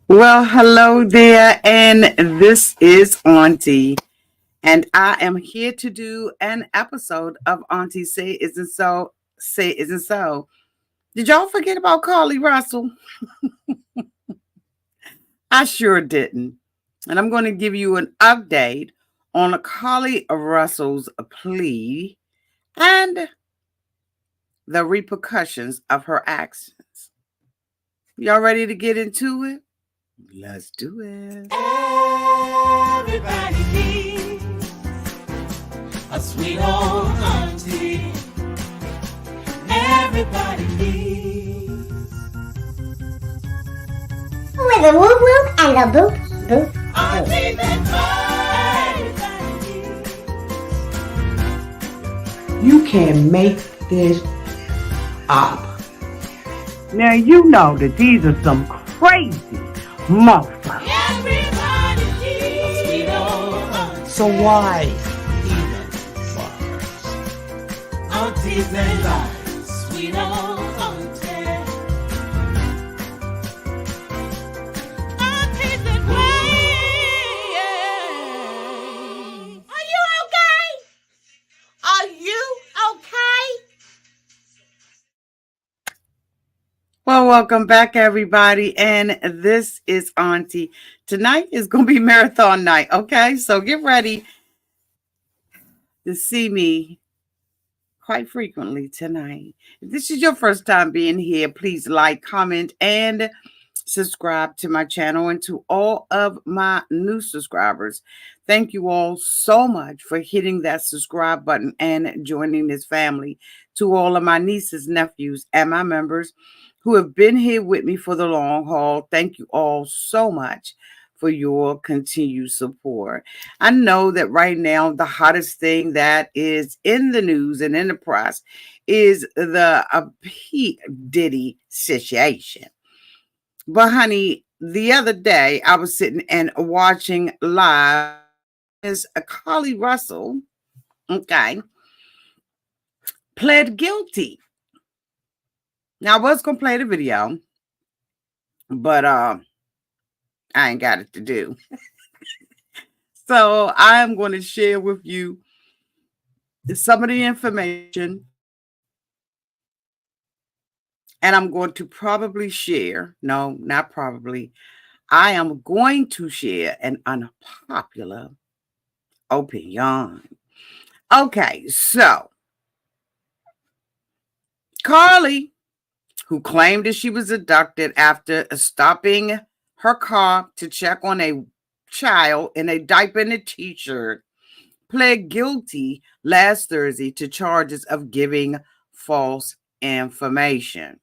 Well, hello there, and this is Auntie, and I am here to do an episode of Auntie Say Isn't So, Say Isn't So. Did y'all forget about Carlee Russell? I sure didn't. And I'm going to give you an update on Carlee Russell's plea and the repercussions of her actions. Y'all ready to get into it? Let's do it. Everybody needs a sweet old auntie. Everybody needs with a whoop whoop and a boop boop auntie boop. that everybody needs. You can make this up. Now you know that these are some crazy motherfuckers. Everybody needs a sweet old auntie. So why even bother? Aunties and lies, sweet old auntie. Aunties that way. Are you okay? Are you okay? Well, welcome back, everybody. And this is Auntie. Tonight is going to be marathon night, okay? So get ready to see me quite frequently tonight. If this is your first time being here, please like, comment, and subscribe to my channel. And to all of my new subscribers, thank you all so much for hitting that subscribe button and joining this family. To all of my nieces, nephews, and my members who have been here with me for the long haul, thank you all so much for your continued support. I know that right now the hottest thing that is in the news and in the press is the P. Diddy situation. But honey, the other day I was sitting and watching live is a Carlee Russell, okay, pled guilty. Now I was gonna play the video, but I ain't got it to do. So I am going to share with you some of the information, and I'm going to probably share, no, not probably, I am going to share an unpopular opinion. Okay, so Carlee, who claimed that she was abducted after stopping her car to check on a child in a diaper and a t-shirt, pled guilty last Thursday to charges of giving false information.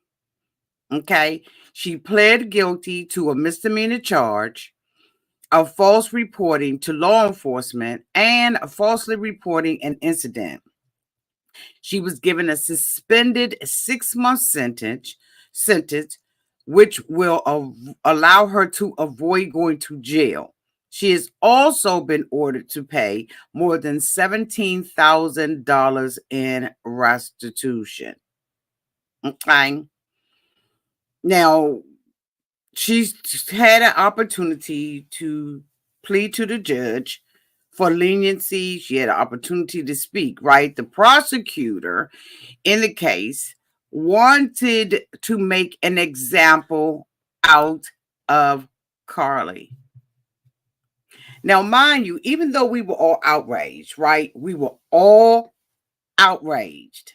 Okay, she pled guilty to a misdemeanor charge of false reporting to law enforcement and falsely reporting an incident. She was given a suspended 6-month sentence, which will allow her to avoid going to jail. She has also been ordered to pay more than $17,000 in restitution. Okay. Now, she's had an opportunity to plead to the judge for leniency. She had an opportunity to speak, right? The prosecutor in the case wanted to make an example out of Carlee. Now, mind you, even though we were all outraged, right? We were all outraged.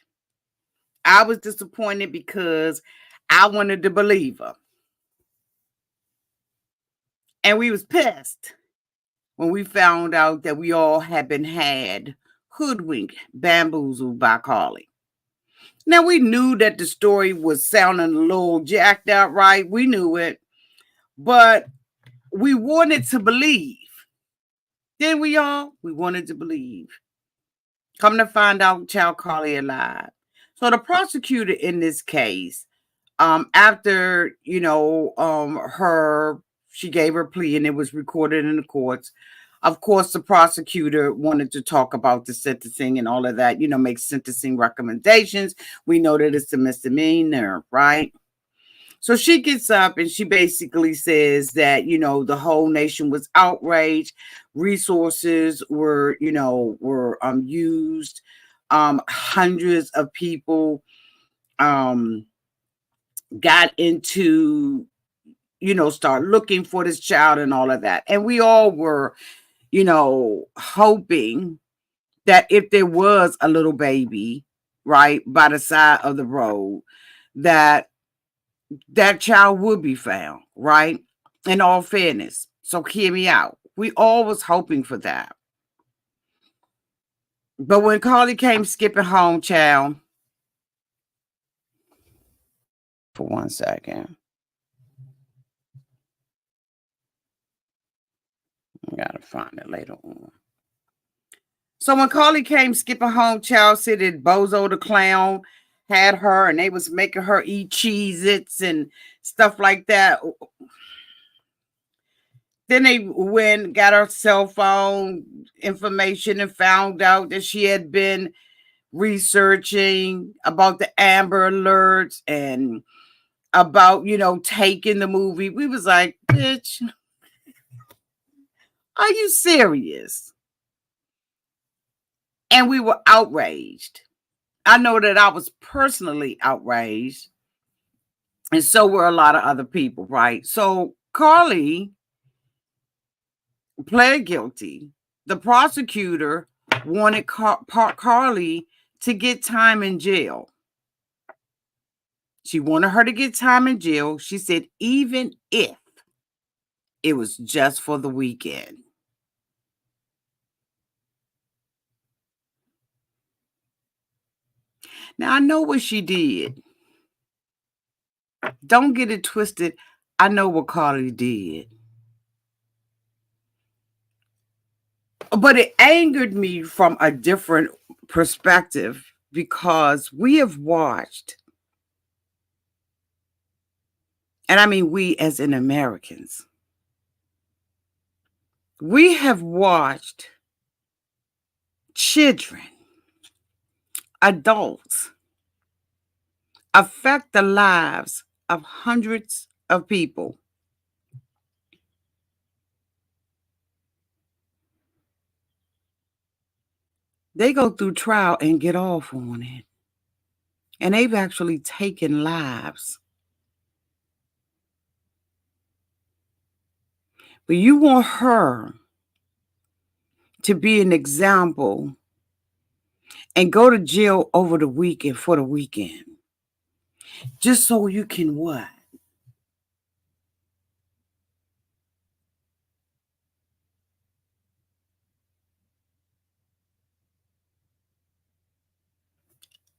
I was disappointed because I wanted to believe her. And we was pissed when we found out that we all had been hoodwinked, bamboozled by Carlee. Now, we knew that the story was sounding a little jacked out, right? We knew it. But we wanted to believe. Didn't we all? We wanted to believe. Come to find out, child Carlee alive. So the prosecutor in this case, after, she gave her plea and it was recorded in the courts. Of course, the prosecutor wanted to talk about the sentencing and all of that, make sentencing recommendations. We know that it's a misdemeanor, right? So she gets up and she basically says that, the whole nation was outraged. Resources were, used. Hundreds of people got into, start looking for this child and all of that. And we all were, hoping that if there was a little baby, right, by the side of the road, that child would be found, right? In all fairness. So hear me out. We all was hoping for that. But when Carlee came skipping home, child, for 1 second. I gotta find it later on. So when Carlee came skipping home, child said that Bozo the clown had her and they was making her eat Cheez-Its and stuff like that. Then they went, got her cell phone information and found out that she had been researching about the Amber Alerts and about, taking the movie. We was like, bitch, are you serious? And we were outraged. I know that I was personally outraged. And so were a lot of other people, right? So Carlee pled guilty. The prosecutor wanted Carlee to get time in jail. She wanted her to get time in jail. She said, even if it was just for the weekend. Now, I know what she did. Don't get it twisted. I know what Carlee did. But it angered me from a different perspective because we have watched, and I mean we as in Americans, we have watched children, adults, affect the lives of hundreds of people. They go through trial and get off on it. And they've actually taken lives. But you want her to be an example and go to jail over the weekend for the weekend. Just so you can what?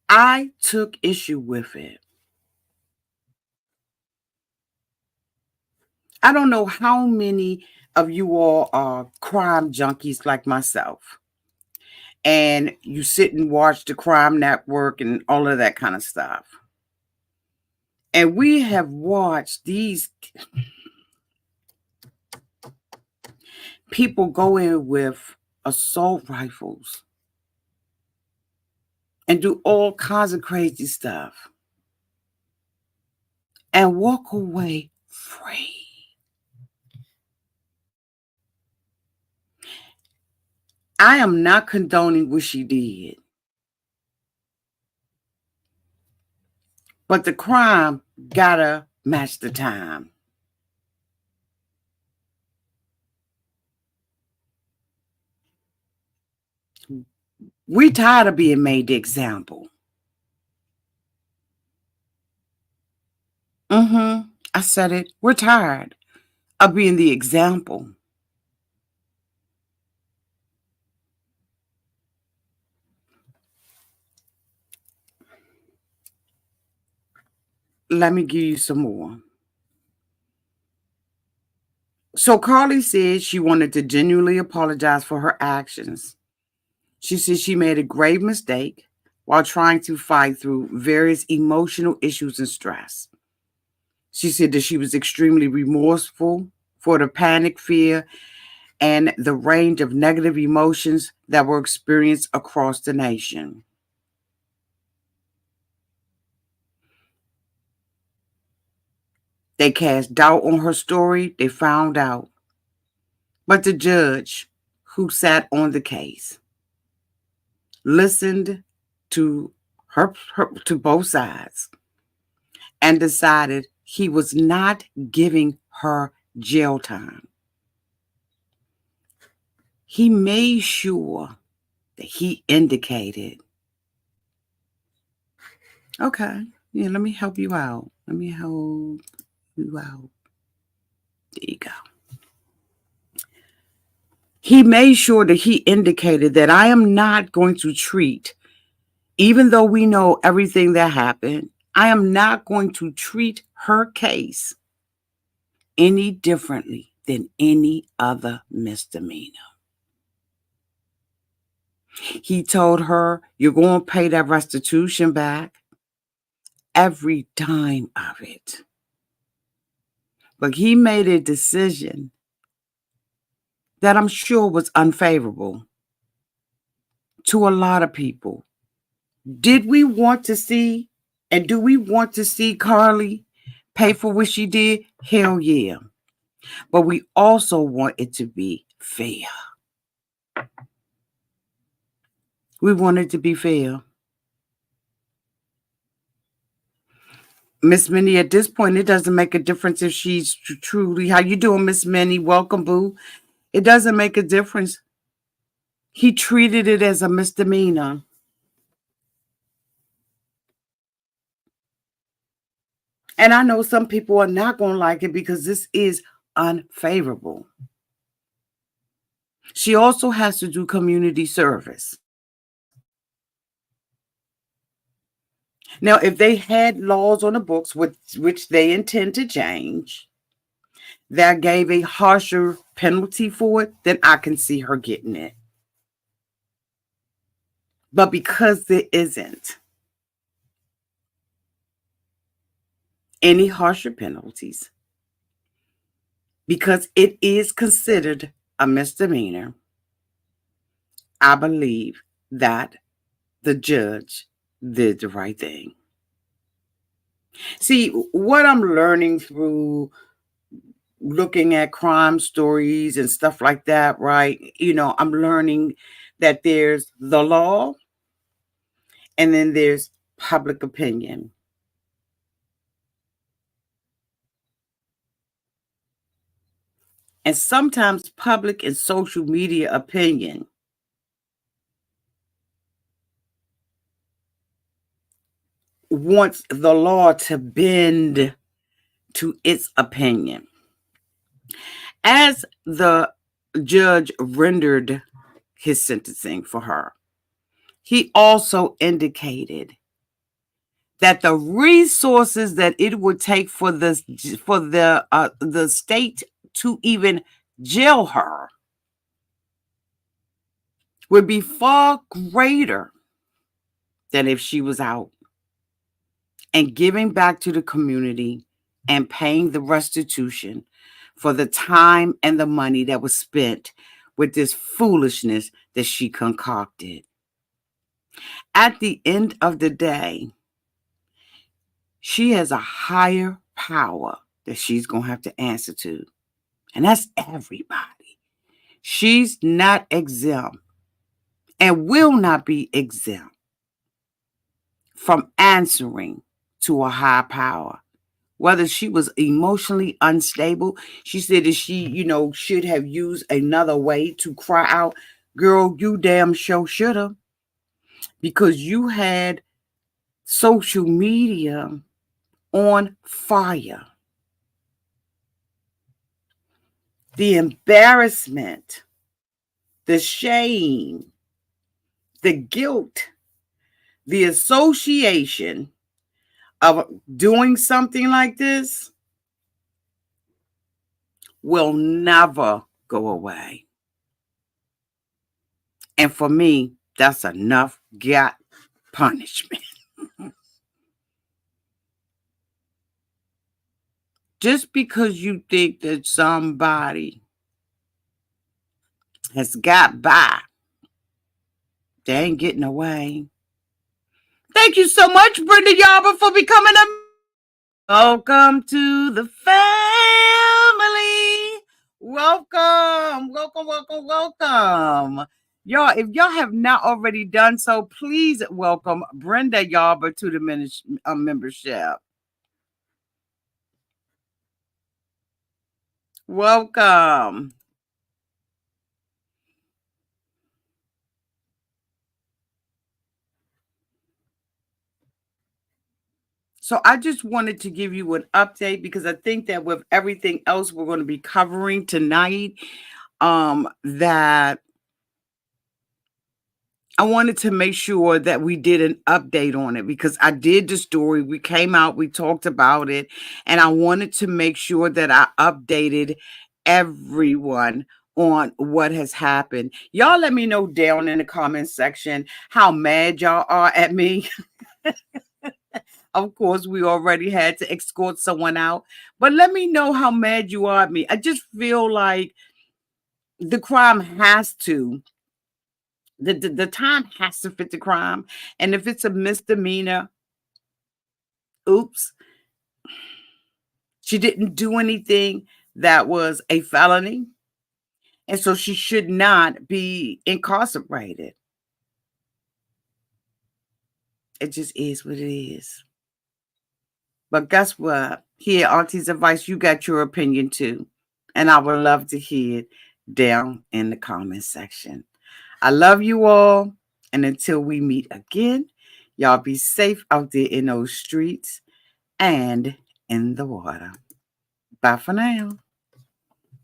I took issue with it. I don't know how many of you all are crime junkies like myself. And you sit and watch the Crime Network and all of that kind of stuff. And we have watched these people go in with assault rifles and do all kinds of crazy stuff and walk away free. I am not condoning what she did. But the crime gotta match the time. We tired of being made the example. I said it. We're tired of being the example. Let me give you some more. So Carlee said she wanted to genuinely apologize for her actions. She said she made a grave mistake while trying to fight through various emotional issues and stress. She said that she was extremely remorseful for the panic, fear, and the range of negative emotions that were experienced across the nation. They cast doubt on her story. They found out. But the judge who sat on the case listened to to both sides and decided he was not giving her jail time. He made sure that he indicated, okay, yeah, let me help you out. Let me help you out. There you go. He made sure that he indicated that I am not going to treat, even though we know everything that happened, I am not going to treat her case any differently than any other misdemeanor. He told her, you're going to pay that restitution back, every dime of it. But he made a decision that I'm sure was unfavorable to a lot of people. Did we want to see, and do we want to see Carlee pay for what she did? Hell yeah. But we also want it to be fair. We want it to be fair. Miss Minnie, at this point, it doesn't make a difference if she's truly, how you doing, Miss Minnie? Welcome, boo. It doesn't make a difference. He treated it as a misdemeanor. And I know some people are not going to like it because this is unfavorable. She also has to do community service. Now, if they had laws on the books, which they intend to change, that gave a harsher penalty for it, then I can see her getting it. But because there isn't any harsher penalties, because it is considered a misdemeanor, I believe that the judge did the right thing. See, what I'm learning through looking at crime stories and stuff like that, right? I'm learning that there's the law and then there's public opinion. And sometimes public and social media opinion wants the law to bend to its opinion. As the judge rendered his sentencing for her, he also indicated that the resources that it would take for the state to even jail her would be far greater than if she was out and giving back to the community and paying the restitution for the time and the money that was spent with this foolishness that she concocted. At the end of the day, she has a higher power that she's going to have to answer to. And that's everybody. She's not exempt and will not be exempt from answering to a high power. Whether she was emotionally unstable, she said that she, should have used another way to cry out, girl, you damn sure should have. Because you had social media on fire. The embarrassment, the shame, the guilt, the association of doing something like this will never go away. And for me, that's enough got punishment. Just because you think that somebody has got by, they ain't getting away. Thank you so much, Brenda Yarber, for becoming a Welcome to the family. Welcome, welcome, welcome, welcome. Y'all, if y'all have not already done so, please welcome Brenda Yarber to the membership. Welcome. So I just wanted to give you an update because I think that with everything else we're going to be covering tonight, that I wanted to make sure that we did an update on it because I did the story. We came out, we talked about it, and I wanted to make sure that I updated everyone on what has happened. Y'all let me know down in the comment section how mad y'all are at me. Of course, we already had to escort someone out, but let me know how mad you are at me. I just feel like the crime has to, the time has to fit the crime. And if it's a misdemeanor, oops, she didn't do anything that was a felony. And so she should not be incarcerated. It just is what it is. But guess what? Here, Auntie's advice, you got your opinion too. And I would love to hear it down in the comment section. I love you all. And until we meet again, y'all be safe out there in those streets and in the water. Bye for now.